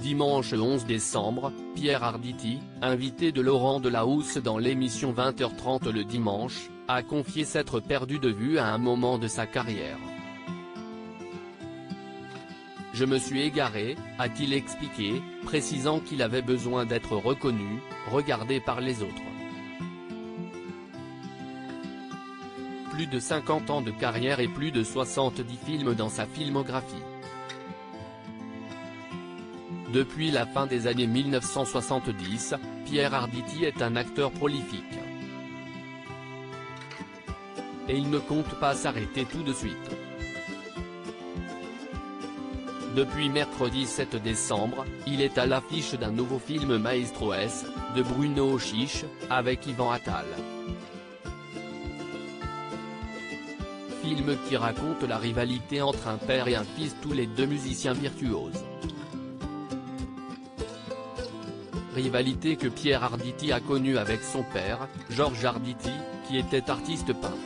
Dimanche 11 décembre, Pierre Arditi, invité de Laurent Delahousse dans l'émission 20h30 le dimanche, a confié s'être perdu de vue à un moment de sa carrière. « Je me suis égaré », a-t-il expliqué, précisant qu'il avait besoin d'être reconnu, regardé par les autres. Plus de 50 ans de carrière et plus de 70 films dans sa filmographie. Depuis la fin des années 1970, Pierre Arditi est un acteur prolifique. Et il ne compte pas s'arrêter tout de suite. Depuis mercredi 7 décembre, il est à l'affiche d'un nouveau film Maestro S, de Bruno Chiche, avec Yvan Attal. Film qui raconte la rivalité entre un père et un fils, tous les deux musiciens virtuoses. Rivalité que Pierre Arditi a connue avec son père, Georges Arditi, qui était artiste peintre.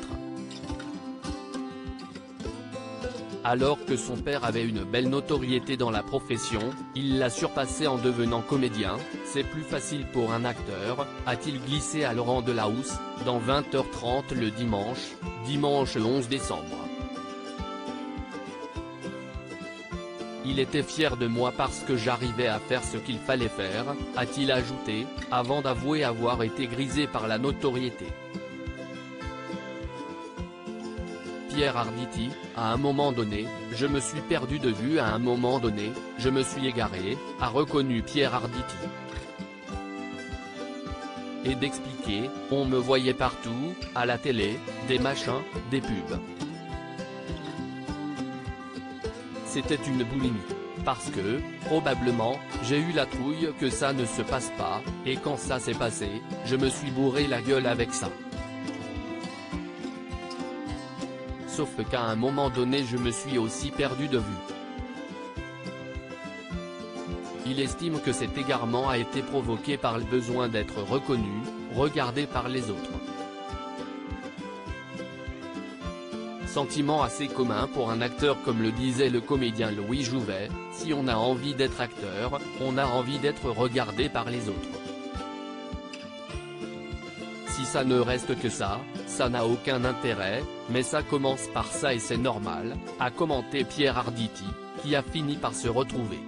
Alors que son père avait une belle notoriété dans la profession, il l'a surpassé en devenant comédien. C'est plus facile pour un acteur, a-t-il glissé à Laurent Delahousse, dans 20h30 le dimanche 11 décembre. Il était fier de moi parce que j'arrivais à faire ce qu'il fallait faire, a-t-il ajouté, avant d'avouer avoir été grisé par la notoriété. Pierre Arditi, à un moment donné, je me suis perdu de vue à un moment donné, je me suis égaré, a reconnu Pierre Arditi. Et d'expliquer, on me voyait partout, à la télé, des machins, des pubs. C'était une boulimie. Parce que, probablement, j'ai eu la trouille que ça ne se passe pas, et quand ça s'est passé, je me suis bourré la gueule avec ça. Sauf qu'à un moment donné je me suis aussi perdu de vue. Il estime que cet égarement a été provoqué par le besoin d'être reconnu, regardé par les autres. Sentiment assez commun pour un acteur, comme le disait le comédien Louis Jouvet, si on a envie d'être acteur, on a envie d'être regardé par les autres. Si ça ne reste que ça n'a aucun intérêt, mais ça commence par ça et c'est normal, a commenté Pierre Arditi, qui a fini par se retrouver.